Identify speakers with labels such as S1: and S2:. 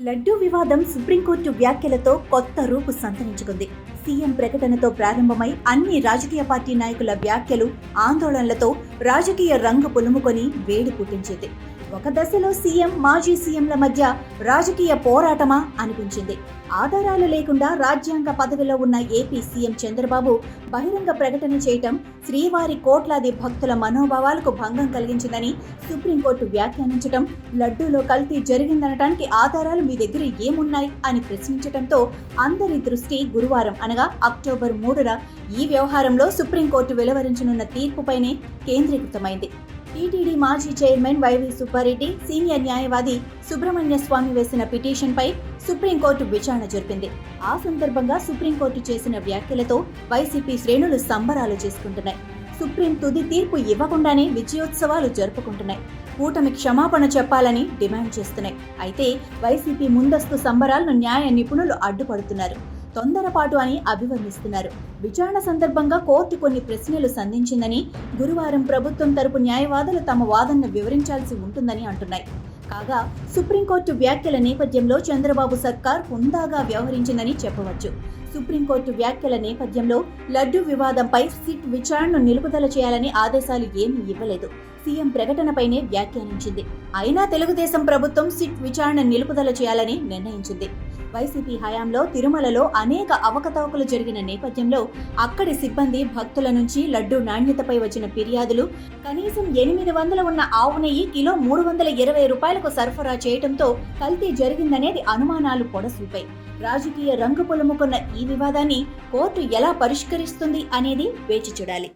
S1: లడ్డూ వివాదం సుప్రీంకోర్టు వ్యాఖ్యలతో కొత్త రూపు సంతరించుకుంది. సీఎం ప్రకటనతో ప్రారంభమై అన్ని రాజకీయ పార్టీ నాయకుల వ్యాఖ్యలు, ఆందోళనలతో రాజకీయ రంగు పులుముకొని వేడి పుట్టించింది. ఒక దశలో సీఎం, మాజీ సీఎంల మధ్య రాజకీయ పోరాటమా అనిపించింది. ఆధారాలు లేకుండా రాజ్యాంగ పదవిలో ఉన్న ఏపీ సీఎం చంద్రబాబు బహిరంగ ప్రకటన చేయటం శ్రీవారి కోట్లాది భక్తుల మనోభావాలకు భంగం కలిగించిందని సుప్రీంకోర్టు వ్యాఖ్యానించటం, లడ్డూలో కల్తీ జరిగిందనటానికి ఆధారాలు మీ దగ్గర ఏమున్నాయి అని ప్రశ్నించటంతో అందరి దృష్టి గురువారం అనగా అక్టోబర్ 3న ఈ వ్యవహారంలో సుప్రీంకోర్టు వెలువరించనున్న తీర్పుపైనే కేంద్రీకృతమైంది. టీటీడీ మాజీ చైర్మన్ వైవి సుబ్బారెడ్డి, సీనియర్ న్యాయవాది సుబ్రహ్మణ్య స్వామి వేసిన పిటిషన్పై సుప్రీంకోర్టు విచారణ జరిపింది. ఆ సందర్భంగా సుప్రీంకోర్టు చేసిన వ్యాఖ్యలతో వైసీపీ శ్రేణులు సంబరాలు చేసుకుంటున్నాయి. సుప్రీం తుది తీర్పు ఇవ్వకుండానే విజయోత్సవాలు జరుపుకుంటున్నాయి. కూటమి క్షమాపణ చెప్పాలని డిమాండ్ చేస్తున్నాయి. అయితే వైసీపీ ముందస్తు సంబరాలను న్యాయ నిపుణులు అడ్డుపడుతున్నారు. తొందరపాటు అని అభివర్ణిస్తున్నారు. విచారణ సందర్భంగా కోర్టు కొన్ని ప్రశ్నలు సంధించిందని, గురువారం ప్రభుత్వం తరపు న్యాయవాదులు తమ వాదనను వివరించాల్సి ఉంటుందని అంటున్నాయి. కాగా సుప్రీంకోర్టు వ్యాఖ్యల నేపథ్యంలో చంద్రబాబు సర్కార్ హుందాగా వ్యవహరించిందని చెప్పవచ్చు. సుప్రీంకోర్టు వ్యాఖ్యల నేపథ్యంలో లడ్డూ వివాదంపై సిట్ విచారణను నిలుపుదల చేయాలని ఆదేశాలు ఏమీ ఇవ్వలేదు. సీఎం ప్రకటనపైనే వ్యాఖ్యానించింది. అయినా తెలుగుదేశం ప్రభుత్వం సిట్ విచారణ నిలుపుదల చేయాలని నిర్ణయించింది. వైసీపీ హయాంలో తిరుమలలో అనేక అవకతవకలు జరిగిన నేపథ్యంలో అక్కడి సిబ్బంది భక్తుల నుంచి లడ్డూ నాణ్యతపై వచ్చిన ఫిర్యాదులు, కనీసం 800 ఉన్న ఆవు నెయ్యి కిలో 320 రూపాయలకు సరఫరా చేయడంతో కల్తీ జరిగిందనేది అనుమానాలు పొడసూపాయి. రాజకీయ రంగు పొలుముకున్న ఈ వివాదాన్ని కోర్టు ఎలా పరిష్కరిస్తుంది అనేది వేచి చూడాలి.